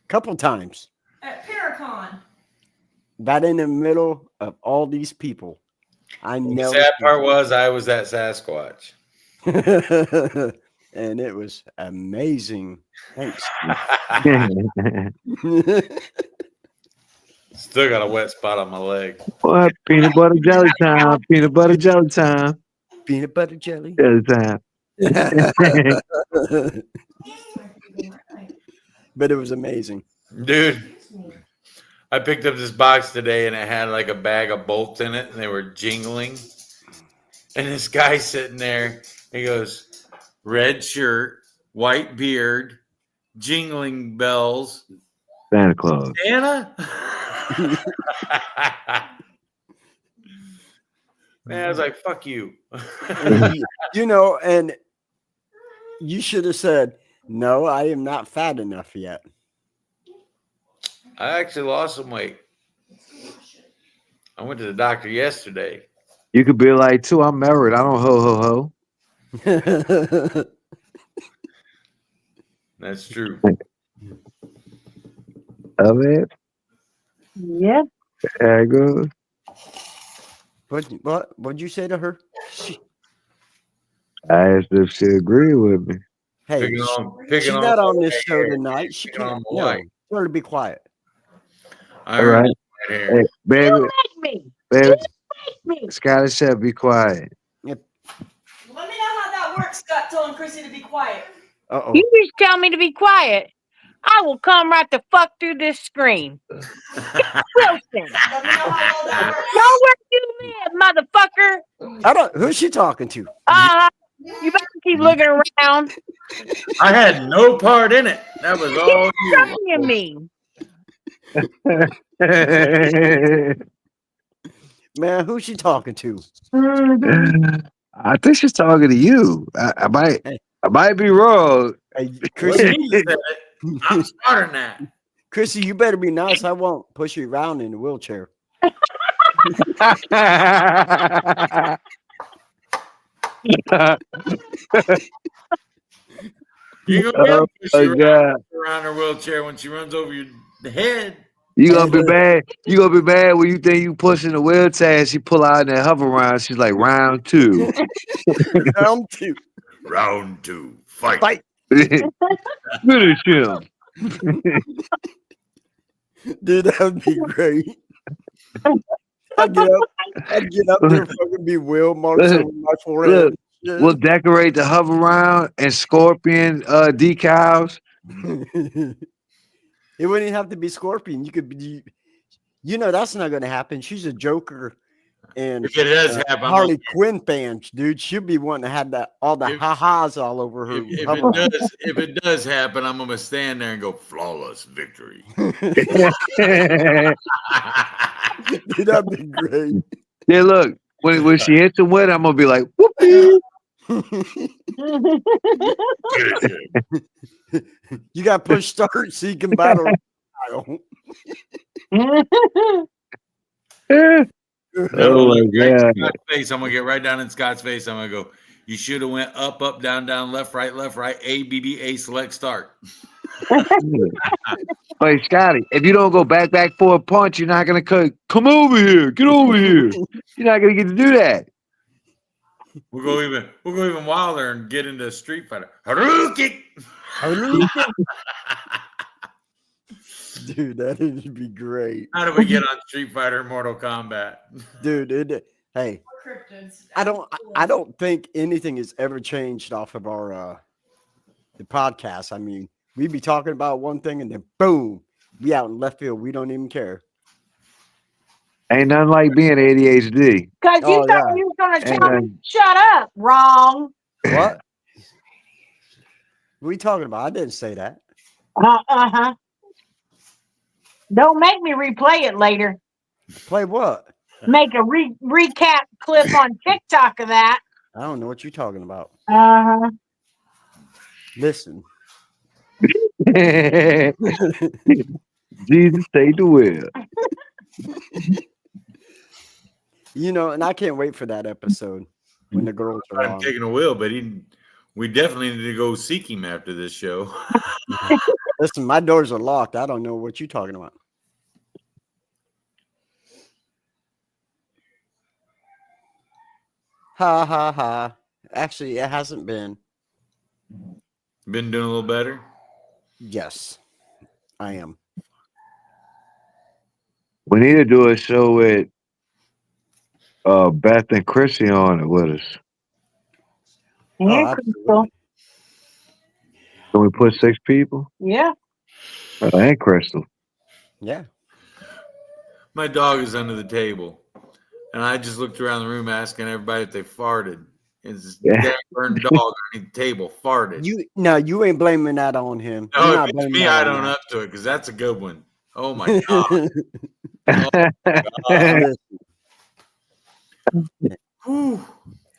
Couple times. At Paracon. Right in the middle of all these people. I The know. sad part was I was that Sasquatch. And it was amazing. Thanks. Still got a wet spot on my leg. What? Peanut butter jelly time. Peanut butter jelly time. Peanut butter jelly. Jelly time. But it was amazing. Dude, I picked up this box today and it had like a bag of bolts in it and they were jingling. And this guy sitting there, he goes, red shirt, white beard, jingling bells. Santa Claus. Santa? Man, I was like, fuck you. You know, and you should have said, no, I am not fat enough yet. I actually lost some weight. I went to the doctor yesterday. You could be like, too, I'm married. I don't ho. That's true. Of it. Yeah. There it goes. What'd you say to her? I asked if she agreed with me. Hey, she's not on this show tonight. She can't. No, tell her to be quiet. All right. Hey, baby, You make me. baby, You make me. Scotty said be quiet. Let me know how that works, Scott telling Chrissy to be quiet. Uh-oh. You just tell me to be quiet. I will come right the fuck through this screen. Wilson. Let me know how all that works. Know where you live, motherfucker. I don't. Who's she talking to? You better keep looking around. I had no part in it. That was all you. Showing me. Man, who's she talking to? I think she's talking to you. I might. I might be wrong. Hey, Well, Chrissy, you said it. I'm starting that. Chrissy, you better be nice. I won't push you around in a wheelchair. You're gonna be able Oh to push my you God. around her wheelchair when she runs over your head. You gonna be mad. You gonna be mad when you think you pushing the wheelchair and she pull out that hover round. She's like round 2. Round 2. Round 2. Fight. Fight. Finish him. Dude, that would be great. I'd get up there, fucking be wheel marks over my forehead. We'll decorate the hover round and scorpion decals. It wouldn't even have to be Scorpion. You could be, that's not going to happen. She's a Joker and If it does happen, Harley Quinn fans, dude. She'll be wanting to have all the ha-has all over her. if it does happen, I'm gonna stand there and go flawless victory. Dude, that'd be great. Yeah, look, when she hits the win, I'm gonna be like, whoopee. You got to push start so you can battle. Oh my God. Scott's face. I'm gonna get right down in Scott's face. I'm gonna go. You should have went up, up, down, down, left, right, A, B, B, A, select, start. Hey, Scotty, if you don't go back for a punch, you're not gonna come over here. Get over here. You're not gonna get to do that. We'll go even wilder and get into Street Fighter. Hadouken! Dude, that would be great. How do we get on Street Fighter and Mortal Kombat? Dude, hey, Cryptids. I don't think anything has ever changed off of our the podcast. I mean, we'd be talking about one thing and then boom, we out in left field. We don't even care. Ain't nothing like being ADHD. Because you Oh, thought yeah. you was going to tell Amen. me, shut up. Wrong. What? What are you talking about? I didn't say that. Uh-huh. Don't make me replay it later. Play what? Make a recap clip on TikTok of that. I don't know what you're talking about. Uh-huh. Listen. Jesus, take the wheel. And I can't wait for that episode when the girls are I'm on. taking a wheel, but we definitely need to go seek him after this show. Listen, my doors are locked. I don't know what you're talking about. Ha ha ha. Actually, it hasn't been. Been doing a little better. Yes, I am. We need to do a show with Beth and Chrissy on it with us. Yeah, Crystal. Can we put 6 people? Yeah. And Crystal. Yeah. My dog is under the table, and I just looked around the room asking everybody if they farted. It's this burned dog underneath the table farted. You ain't blaming that on him. You're No, not if it's blaming me, that I on don't that. up to it because that's a good one. Oh my god! Whew.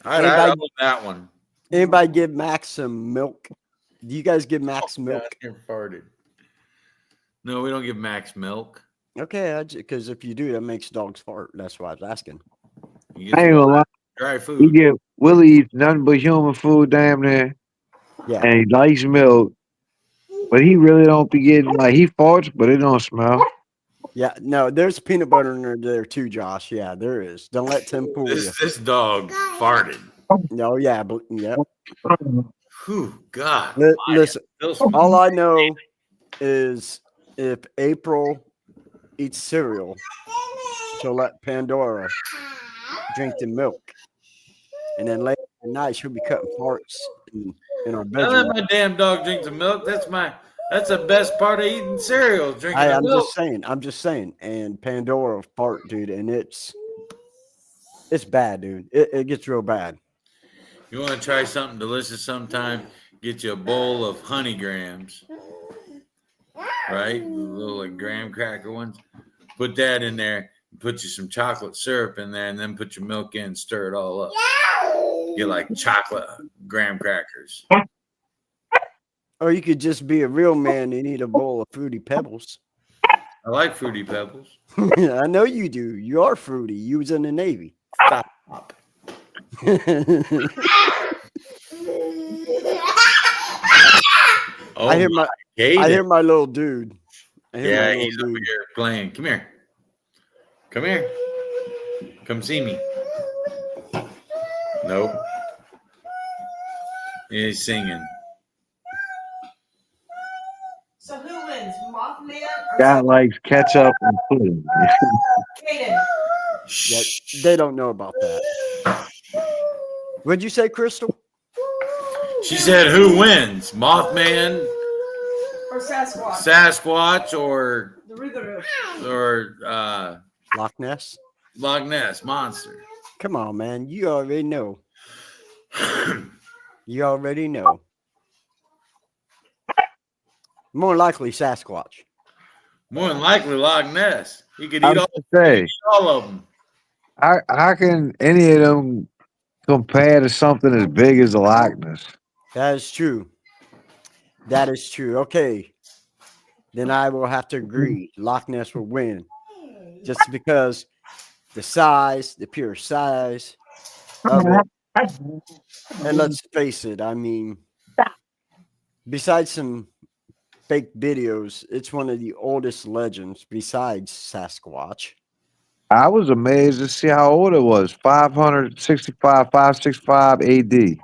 I love that one. Anybody give Max some milk? Do you guys give Max milk? God, farted. No, we don't give Max milk. Okay, because if you do, that makes dogs fart. That's why I was asking. I ain't gonna lie. Dry food. Willie eats nothing but human food, damn near. Yeah. And he likes milk, but he really don't be getting he farts, but it don't smell. Yeah, no, there's peanut butter in there too, Josh. Yeah, there is. Don't let Tim fool you. This dog farted. No, yeah, but yep. Whew, God. Listen, all I know is if April eats cereal, she'll let Pandora drink the milk. And then later at night, she'll be cutting farts in our I bedroom. let my damn dog drink the milk. That's the best part of eating cereal. Drinking the I'm milk. I'm just saying. And Pandora fart, dude, and it's bad, dude. It gets real bad. You want to try something delicious sometime? Get you a bowl of honey grams, right? The little graham cracker ones. Put that in there. Put you some chocolate syrup in there, and then put your milk in. Stir it all up. Get chocolate graham crackers. Or you could just be a real man and eat a bowl of Fruity Pebbles. I like Fruity Pebbles. I know you do. You are fruity. You was in the Navy. Stop. Oh, I hear my hate I it. hear my little dude. I hear my Yeah, little he's over dude. here playing. Come here. Come here. Come see me. Nope. He's singing. So who wins, Mothman or Got likes ketchup and pudding. Kaden? Yeah, they don't know about that. What'd you say, Crystal? She said, "Who wins, Mothman, Or Sasquatch? Sasquatch, or The Rougarou. Loch Ness? Loch Ness monster?" Come on, man. You already know. You already know. More likely Sasquatch. More than likely, Loch Ness. He could I eat was all, gonna say, all of them. how can any of them compare to something as big as the Loch Ness? That is true. That is true. Okay. Then I will have to agree. Loch Ness will win. Just because the size, the pure size of it. And let's face it, I mean, besides some fake videos, it's one of the oldest legends besides Sasquatch. I was amazed to see how old it was. 565 AD.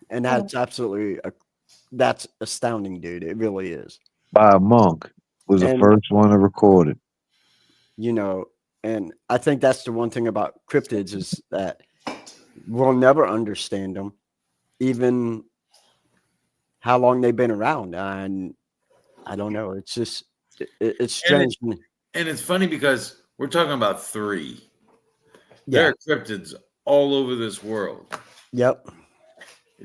And that's absolutely that's astounding, dude. It really is. By a monk. Was the And first one to record it. you know, and I think that's the one thing about cryptids is that we'll never understand them, even how long they've been around. And I don't know. It's just it's strange. And it's funny because we're talking about three. Yeah. There are cryptids all over this world. Yep.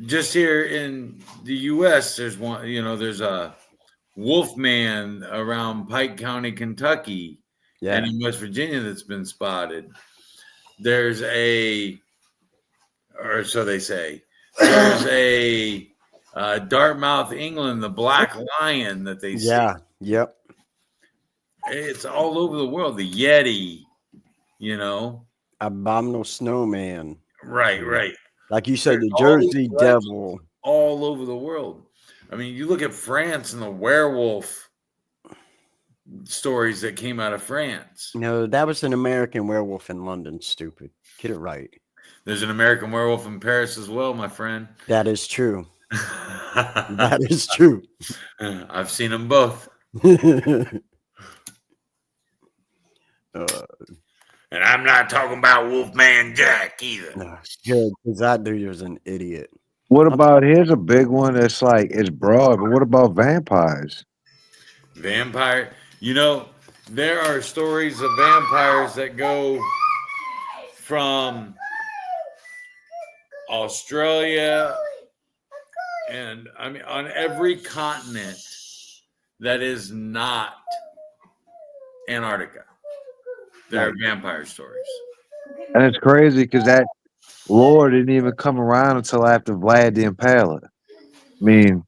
Just here in the U.S., there's one. There's a Wolfman around Pike County, Kentucky, Yeah. and in West Virginia that's been spotted. There's or so they say. There's a Dartmouth, England, the black lion that they see. Yeah. Yep. It's all over the world. The Yeti, Abominable snowman. Right. Like you said, the There's Jersey all Devil. all over the world. I mean, you look at France and the werewolf stories that came out of France. No, that was an American werewolf in London. Stupid. Get it right. There's an American werewolf in Paris as well, my friend. That is true. That is true. I've seen them both. And I'm not talking about Wolfman Jack either. Good, because that dude was an idiot. What about here's a big one that's like it's broad, but what about vampires? Vampire, there are stories of vampires that go from Australia and I mean on every continent that is not Antarctica. There are vampire stories. And it's crazy because that lore didn't even come around until after Vlad the Impaler. I mean,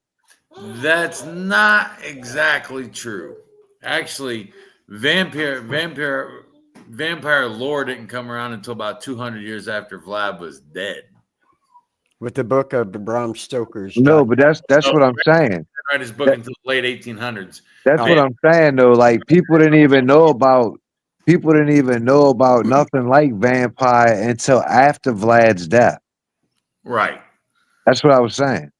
That's not exactly true. Actually, vampire lore didn't come around until about 200 years after Vlad was dead. With the book of Bram Stoker's. no, but that's what I'm saying. Write his book until the late 1800s. That's what I'm saying though. Like people didn't even know about nothing like vampire until after Vlad's death. Right. That's what I was saying.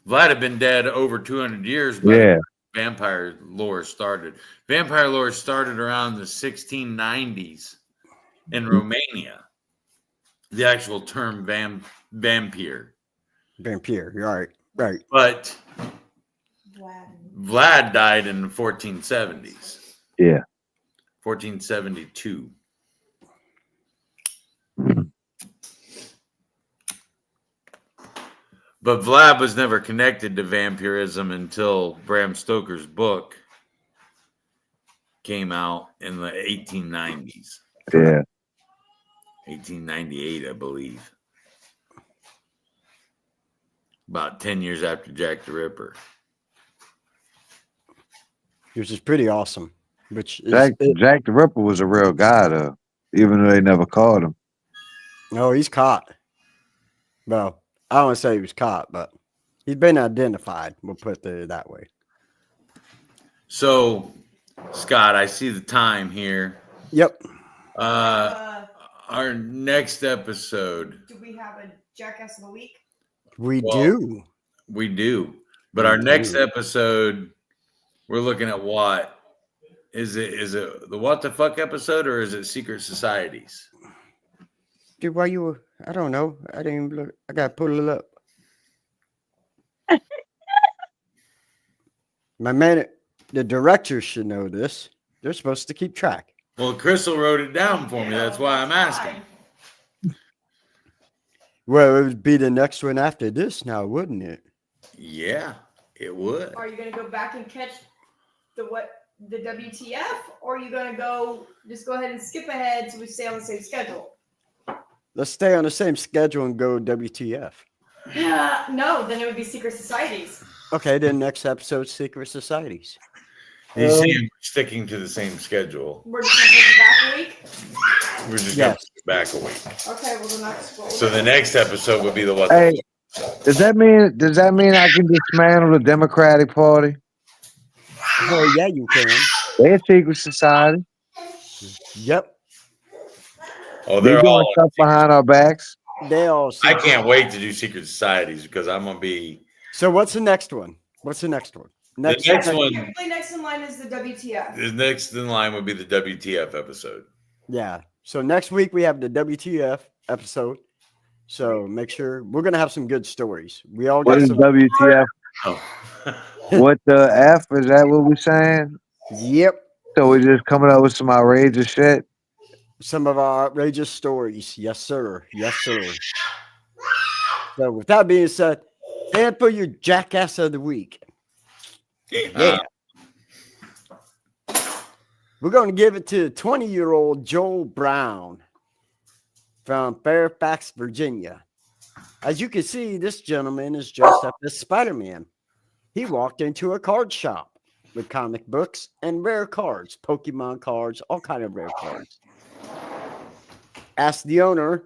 Vlad had been dead over 200 years by the vampire lore started. Vampire lore started around the 1690s in Romania. The actual term vampire. Vampire, you're right. But Vlad died in the 1470s. Yeah. 1472. But Vlad was never connected to vampirism until Bram Stoker's book came out in the 1890s. Yeah. 1898, I believe. About 10 years after Jack the Ripper. which is pretty awesome. Which is Jack the Ripper was a real guy, though, even though they never caught him. no, he's caught. Well, I don't want to say he was caught, but he's been identified. We'll put it that way. So, Scott, I see the time here. Yep. Our next episode. Do we have a Jackass of the Week? We Well, do. We do. But our next episode, we're looking at what? Is it the what the fuck episode, or is it Secret Societies? Dude, why you were, I don't know. I didn't even look. I got to pull it up. My man, the directors should know this. They're supposed to keep track. Well, Crystal wrote it down for me. That's why I'm asking. Well, it would be the next one after this now, wouldn't it? Yeah, it would. Are you going to go back and catch the WTF, or are you going to just go ahead and skip ahead so we stay on the same schedule? Let's stay on the same schedule and go WTF. No, then it would be Secret Societies. Okay, then next episode, Secret Societies. You see him sticking to the same schedule. We're just going to take it back a week? We're just going to put it back a week. Okay, well, the next one. So the next episode would be the what? Hey, does that mean I can dismantle the Democratic Party? Well, yeah, you can. They're a secret society. Yep. Oh, They're they're doing all. stuff behind our backs. They all. I can't wait to do Secret Societies because I'm gonna be. So what's the next one? What's the next one? The next one. Typically, next in line is the WTF. The next in line would be the WTF episode. Yeah. So next week we have the WTF episode. So make sure we're gonna have some good stories. We all What got is some. WTF? Oh. What the F? Is that what we're saying? Yep. So we're just coming up with some outrageous shit. Some of our outrageous stories. Yes, sir. Yes, sir. So with that being said, stand for your Jackass of the Week. Yeah. We're going to give it to 20-year-old Joel Brown from Fairfax, Virginia. As you can see, this gentleman is dressed up as Spider-Man. He walked into a card shop with comic books and rare cards, Pokemon cards, all kind of rare cards. Asked the owner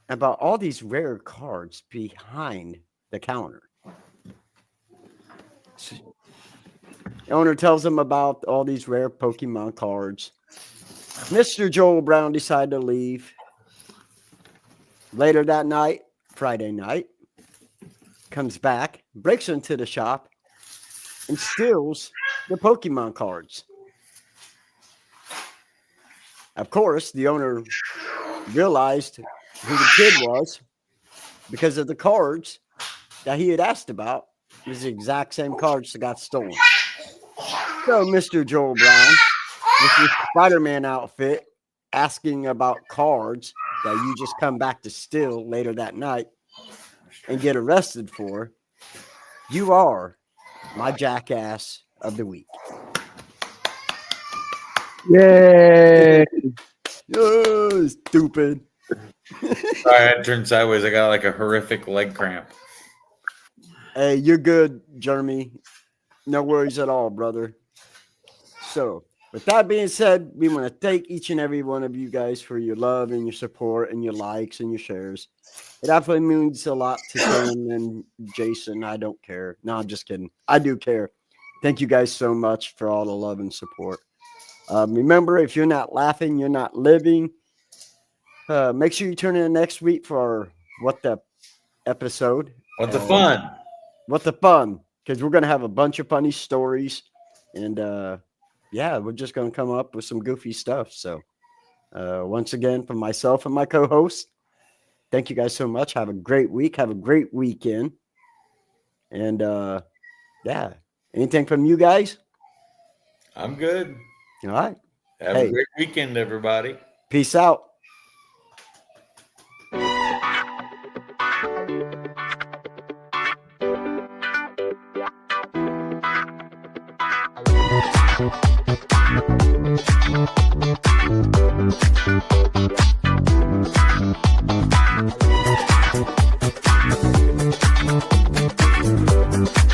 about all these rare cards behind the counter. The owner tells him about all these rare Pokemon cards. Mr. Joel Brown decided to leave. Later that night, Friday night, comes back, breaks into the shop, and steals the Pokemon cards. Of course, the owner realized who the kid was because of the cards that he had asked about. It was the exact same cards that got stolen. So Mr. Joel Brown, with his Spider-Man outfit, asking about cards that you just come back to steal later that night and get arrested for, you are my Jackass of the Week. Yay! Oh, stupid. Sorry, I turned sideways. I got like a horrific leg cramp. Hey, you're good, Jeremy. No worries at all, brother. So, with that being said, we want to thank each and every one of you guys for your love and your support and your likes and your shares. It definitely means a lot to Tim and Jason. I don't care. No, I'm just kidding. I do care. Thank you guys so much for all the love and support. Remember, if you're not laughing, you're not living. Make sure you tune in next week for our What the episode. What the fun? What the fun? Because we're going to have a bunch of funny stories. And yeah, we're just going to come up with some goofy stuff. So once again, from myself and my co-host, thank you guys so much. Have a great week. Have a great weekend. And yeah, anything from you guys? I'm good. All right. Have a great weekend, everybody. Peace out.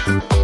Thank you.